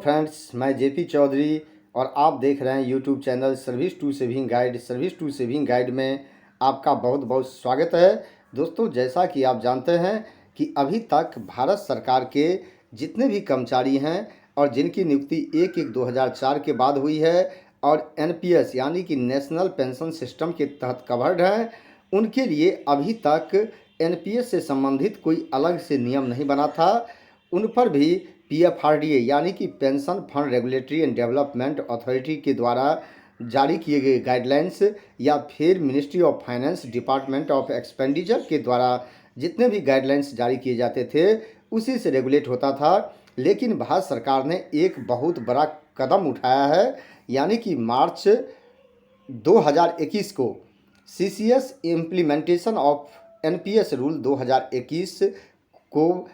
Friends, मैं JP Chaudhary और आप देख रहे हैं YouTube channel service to saving guide. Service to saving guide में आपका बहुत बहुत स्वागत है। दोस्तों, जैसा कि आप जानते हैं कि अभी तक भारत सरकार के जितने भी कर्मचारी हैं और जिनकी नियुक्ति 1/1/2004 के बाद हुई है और एनपीएस यानी कि नेशनल पेंशन सिस्टम के तहत कवर्ड हैं, उनके लिए अभी तक एनपीएस से संबंधित कोई अलग से नियम नहीं बना था। उन पर भी पीएफआरडीए यानी कि pension fund regulatory and development authority के द्वारा जारी किए गए गाइडलाइंस या फिर ministry of finance department of expenditure के द्वारा जितने भी गाइडलाइंस जारी किए जाते थे उसी से रेगुलेट होता था। लेकिन भारत सरकार ने एक बहुत बड़ा कदम उठाया है, यानी कि मार्च 2021 को CCS implementation of NPS rule 2021 को,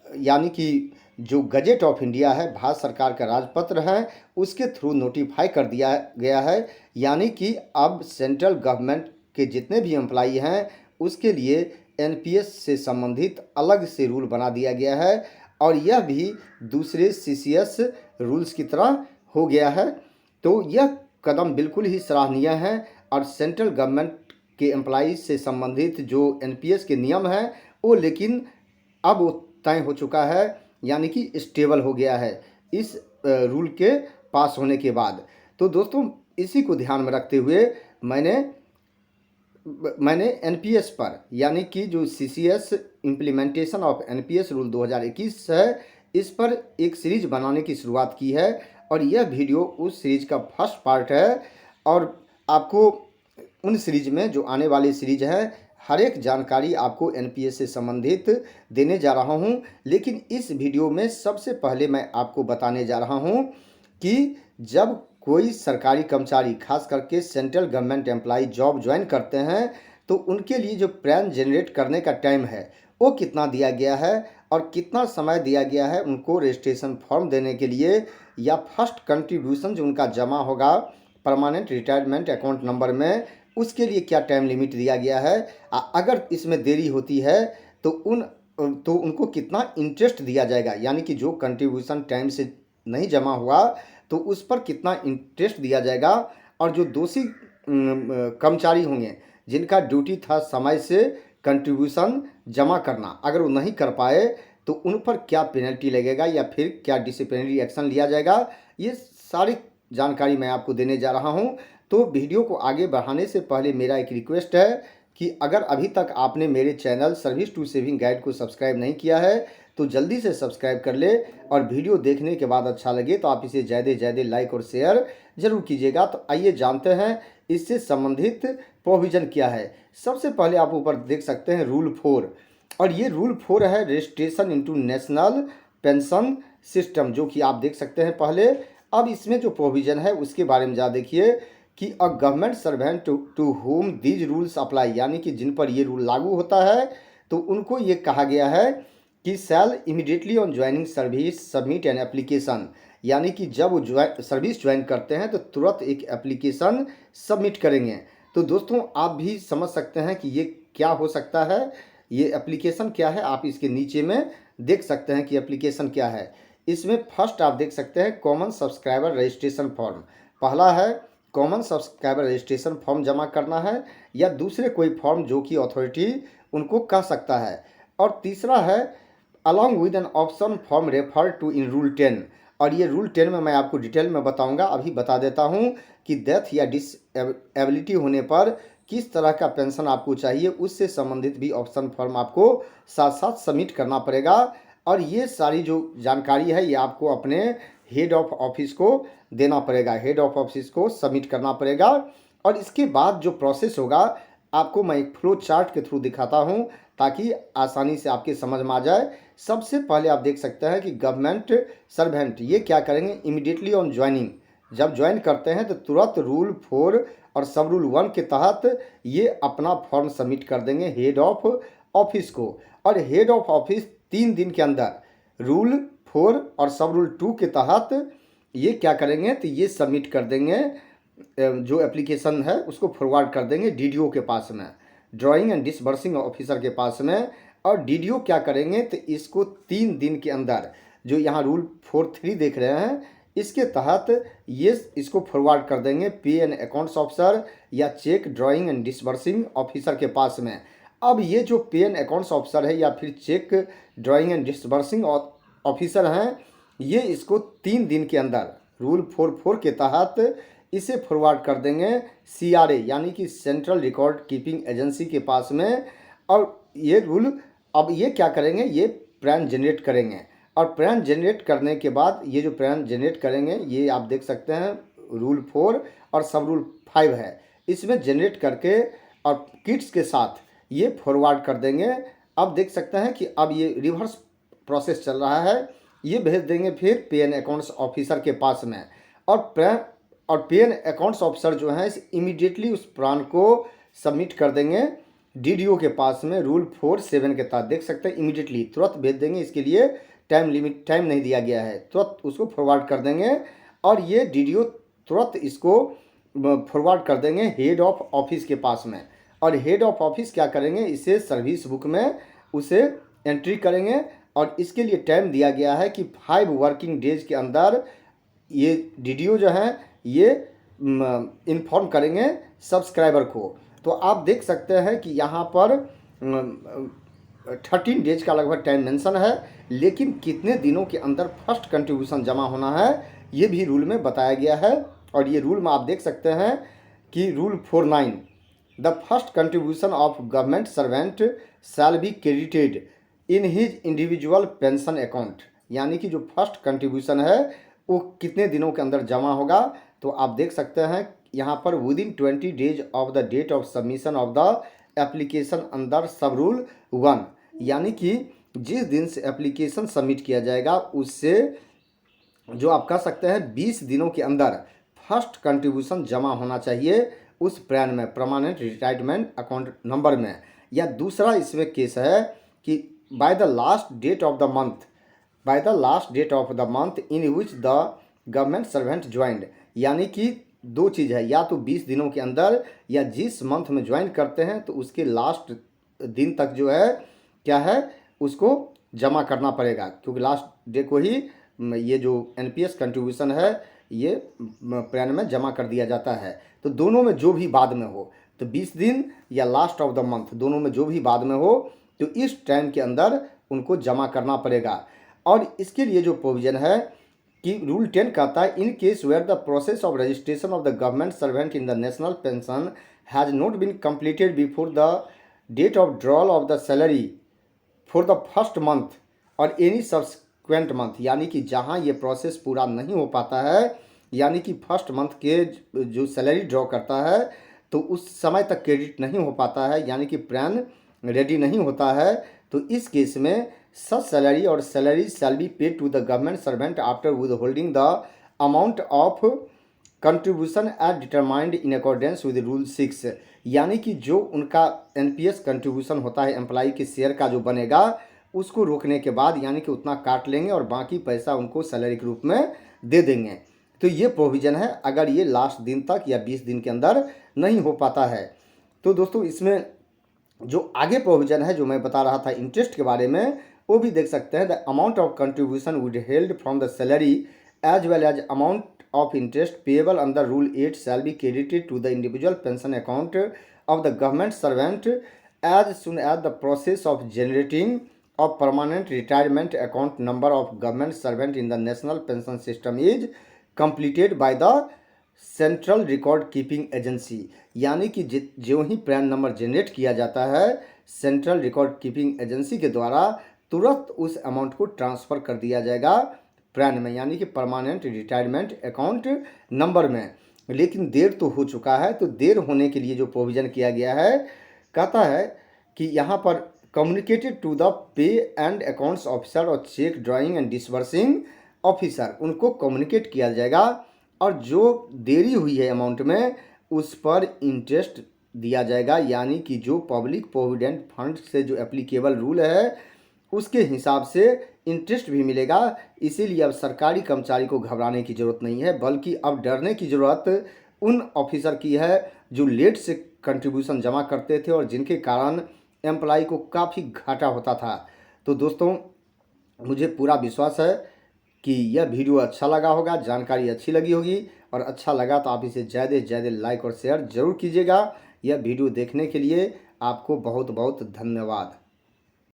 यानी कि जो गजेट ऑफ इंडिया है, भारत सरकार का राजपत्र है, उसके थ्रू नोटिफाई कर दिया गया है। यानी कि अब सेंट्रल गवर्नमेंट के जितने भी एम्प्लॉई हैं उसके लिए एनपीएस से संबंधित अलग से रूल बना दिया गया है और यह भी दूसरे सीसीएस रूल्स की तरह हो गया है। तो यह कदम बिल्कुल ही सराहनीय है और सेंट्रल गवर्नमेंट के एम्प्लॉई से संबंधित जो एनपीएस के नियम हैं वो लेकिन अब वो तय हो चुका है, यानी कि स्टेबल हो गया है इस रूल के पास होने के बाद। तो दोस्तों, इसी को ध्यान में रखते हुए मैंने एनपीएस पर, यानी कि जो CCS implementation of NPS rule 2021 है, इस पर एक सीरीज बनाने की शुरुआत की है और यह वीडियो उस सीरीज का फर्स्ट पार्ट है। और आपको उन सीरीज में, जो आने वाली सीरीज है, हर एक जानकारी आपको एनपीएस से संबंधित देने जा रहा हूं। लेकिन इस वीडियो में सबसे पहले मैं आपको बताने जा रहा हूं कि जब कोई सरकारी कर्मचारी, खास करके central government employ job join करते हैं तो उनके लिए जो प्लान जनरेट करने का टाइम है वो कितना दिया गया है और कितना समय दिया गया है उनको रजिस्ट्रेशन फॉर्म देने के लिए, या फर्स्ट कंट्रीब्यूशन जो उनका जमा होगा परमानेंट रिटायरमेंट अकाउंट नंबर में, उसके लिए क्या टाइम लिमिट दिया गया है। अगर इसमें देरी होती है तो उनको कितना इंटरेस्ट दिया जाएगा, यानी कि जो कंट्रीब्यूशन टाइम से नहीं जमा हुआ तो उस पर कितना इंटरेस्ट दिया जाएगा। और जो दोषी कर्मचारी होंगे जिनका ड्यूटी था समय से कंट्रीब्यूशन जमा करना, अगर वो नहीं कर पाए तो उन पर क्या पेनल्टी लगेगा या फिर क्या डिसिप्लिनरी एक्शन लिया जाएगा, ये सारी जानकारी मैं आपको देने जा रहा हूं। तो वीडियो को आगे बढ़ाने से पहले मेरा एक रिक्वेस्ट है कि अगर अभी तक आपने मेरे channel service to saving guide को सब्सक्राइब नहीं किया है तो जल्दी से सब्सक्राइब कर ले, और वीडियो देखने के बाद अच्छा लगे तो आप इसे ज़्यादा से ज़्यादा लाइक और शेयर जरूर कीजिएगा। तो आइए जानते हैं इससे संबंधित प्रोविज़न क्या है। सबसे पहले आप ऊपर देख सकते हैं रूल 4, और ये रूल 4 है registration into national pension system, जो कि आप देख सकते हैं पहले। अब इसमें जो प्रोविज़न है उसके बारे में ज़्यादा देखिए कि a government servant to whom these rules apply, यानी कि जिन पर ये रूल लागू होता है तो उनको ये कहा गया है कि shall immediately on joining service submit an application, यानी कि जब वो सर्विस ज्वाइन करते हैं तो तुरंत एक एप्लीकेशन सबमिट करेंगे। तो दोस्तों, आप भी समझ सकते हैं कि ये क्या हो सकता है, ये एप्लीकेशन क्या है। आप इसके नीचे में देख सकते हैं कि एप्लीकेशन क्या है। इसमें फर्स्ट आप देख सकते हैं कॉमन सब्सक्राइबर रजिस्ट्रेशन फॉर्म। पहला है कॉमन सब्सक्राइबर रजिस्ट्रेशन फॉर्म जमा करना है, या दूसरे कोई फॉर्म जो कि अथॉरिटी उनको कह सकता है। और तीसरा है along with an option form refer to in rule 10, और ये रूल 10 में मैं आपको डिटेल में बताऊंगा। अभी बता देता हूं कि डेथ या डिसएबिलिटी होने पर किस तरह का पेंशन आपको चाहिए, उससे संबंधित भी ऑप्शन फॉर्म आपको साथ साथ सबमिट करना पड़ेगा। और ये सारी जो जानकारी है ये आपको अपने हेड ऑफ ऑफिस को देना पड़ेगा, हेड ऑफ ऑफिस को सबमिट करना पड़ेगा। और इसके बाद जो प्रोसेस होगा आपको मैं एक फ्लो चार्ट के थ्रू दिखाता हूं ताकि आसानी से आपके समझ में आ जाए। सबसे पहले आप देख सकते हैं कि गवर्नमेंट सर्वेंट ये क्या करेंगे, इमीडिएटली ऑन ज्वाइनिंग, जब ज्वाइन करते हैं तो तुरंत रूल 4 और सब रूल 1 के तहत ये अपना फॉर्म सबमिट कर देंगे हेड ऑफ ऑफिस को। और हेड ऑफ ऑफिस 3 दिन के अंदर रूल 4 और सब रूल 2 के तहत ये क्या करेंगे तो ये सबमिट कर देंगे, जो एप्लीकेशन है उसको फॉरवर्ड कर देंगे डीडीओ के पास में, ड्राइंग एंड डिसबर्सिंग ऑफिसर के पास में। और डीडीओ क्या करेंगे तो इसको 3 दिन के अंदर जो यहाँ रूल 4.3 देख रहे हैं, इसके तहत ये इसको फॉरवर्ड कर देंगे पे एंड अकाउंट्स ऑफिसर या check drawing and disbursing officer के पास में। अब ये जो पे एंड अकाउंट्स ऑफिसर है या फिर check drawing and disbursing officer हैं, ये इसको 3 दिन के अंदर रूल 4.4 के तहत इसे फॉरवर्ड कर देंगे CRA यानी कि सेंट्रल रिकॉर्ड कीपिंग एजेंसी के पास में। और ये रूल अब ये क्या करेंगे, ये प्रैन जनरेट करेंगे और प्रैन जनरेट करने के बाद ये जो प्रैन जनरेट करेंगे ये आप देख सकते हैं रूल 4 और सब रूल 5 है, इसमें जनरेट करके और किट्स के साथ ये फॉरवर्ड कर देंगे। अब देख सकते हैं कि अब ये रिवर्स प्रोसेस चल रहा है, ये भेज देंगे फिर पे एंड अकाउंट्स ऑफिसर के पास में। और पे एंड अकाउंट्स ऑफिसर जो है इमीडिएटली उस प्लान को सबमिट कर देंगे DDO के पास में रूल 4.7 के तहत। देख सकते हैं इमीडिएटली तुरंत भेज देंगे, इसके लिए टाइम नहीं दिया गया है, तुरंत उसको फॉरवर्ड कर देंगे और ये DDO तुरंत इसको फॉरवर्ड कर देंगे हेड ऑफ ऑफिस के पास में। और हेड ऑफ ऑफिस क्या करेंगे, इसे सर्विस बुक में उसे एंट्री करेंगे और इसके लिए टाइम दिया गया है कि 5 वर्किंग डेज के अंदर ये DDO जो है ये इन्फॉर्म करेंगे सब्सक्राइबर को। तो आप देख सकते हैं कि यहाँ पर 13 डेज का लगभग टाइम मेंशन है, लेकिन कितने दिनों के अंदर फर्स्ट कंट्रीब्यूशन जमा होना है ये भी रूल में बताया गया है। और ये रूल में आप देख सकते हैं कि rule 4.9 the first contribution of government servant shall be credited in his individual pension account, यानी कि जो फर्स्ट कंट्रीब्यूशन है वो कितने दिनों के अंदर जमा होगा। तो आप देख सकते हैं यहाँ पर within 20 days of the date of submission of the application under sub rule 1, यानी कि जिस दिन से एप्लीकेशन सबमिट किया जाएगा उससे जो आप कह सकते हैं 20 दिनों के अंदर फर्स्ट कंट्रीब्यूशन जमा होना चाहिए उस प्लान में, परमानेंट रिटायरमेंट अकाउंट नंबर में। या दूसरा इसमें केस है कि by the last date of the month in which the government servant joined, यानी कि 2 चीज़ है, या तो 20 दिनों के अंदर या जिस मंथ में ज्वाइन करते हैं तो उसके लास्ट दिन तक जो है क्या है उसको जमा करना पड़ेगा, क्योंकि लास्ट डे को ही ये जो NPS कंट्रीब्यूशन है ये प्लान में जमा कर दिया जाता है। तो दोनों में जो भी बाद में हो, तो 20 दिन या लास्ट ऑफ द मंथ दोनों में जो भी बाद में हो तो इस टाइम के अंदर उनको जमा करना पड़ेगा। और इसके लिए जो प्रोविज़न है कि रूल 10 कहता है in case where the process of registration of the government servant in the national pension has not been completed before the date of drawal of the salary for the first month और any subsequent month, यानी कि जहां ये process पूरा नहीं हो पाता है, यानी कि फर्स्ट मंथ के जो सैलरी ड्रॉ करता है तो उस समय तक क्रेडिट नहीं हो पाता है, यानी कि प्लान रेडी नहीं होता है, तो इस केस में सच सैलरी और salary shall be paid to the government servant after withholding the amount of contribution as determined in accordance with rule 6, यानी कि जो उनका NPS कंट्रीब्यूशन होता है एम्प्लॉई के शेयर का जो बनेगा उसको रोकने के बाद, यानी कि उतना काट लेंगे और बाकी पैसा उनको सैलरी के रूप में दे देंगे। तो ये प्रोविज़न है अगर ये लास्ट दिन तक या 20 दिन के अंदर नहीं हो पाता है। तो दोस्तों इसमें जो आगे प्रोविज़न है जो मैं बता रहा था इंटरेस्ट के बारे में, वो भी देख सकते हैं the amount of contribution withheld from the salary as well as amount of interest payable under rule 8 shall be credited to the individual pension account of the government servant as soon as the process of generating of permanent retirement account number of government servant in the national pension system is completed by the central record keeping agency, यानी कि जो ही pan number generate किया जाता है central record keeping agency के द्वारा तुरंत उस अमाउंट को ट्रांसफ़र कर दिया जाएगा पैन में, यानी कि परमानेंट रिटायरमेंट अकाउंट नंबर में। लेकिन देर तो हो चुका है, तो देर होने के लिए जो प्रोविज़न किया गया है कहता है कि यहाँ पर communicated to the pay and accounts officer और cheque drawing and disbursing officer, उनको कम्युनिकेट किया जाएगा और जो देरी हुई है अमाउंट में उस पर इंटरेस्ट दिया जाएगा, यानी कि जो पब्लिक प्रोविडेंट फंड से जो एप्लीकेबल रूल है उसके हिसाब से इंटरेस्ट भी मिलेगा। इसीलिए अब सरकारी कर्मचारी को घबराने की ज़रूरत नहीं है, बल्कि अब डरने की ज़रूरत उन ऑफिसर की है जो लेट से कंट्रीब्यूशन जमा करते थे और जिनके कारण एम्प्लॉय को काफ़ी घाटा होता था। तो दोस्तों मुझे पूरा विश्वास है कि यह वीडियो अच्छा लगा होगा, जानकारी अच्छी लगी होगी, और अच्छा लगा तो आप इसे ज़्यादा से ज़्यादा लाइक और शेयर ज़रूर कीजिएगा। यह वीडियो देखने के लिए आपको बहुत बहुत धन्यवाद।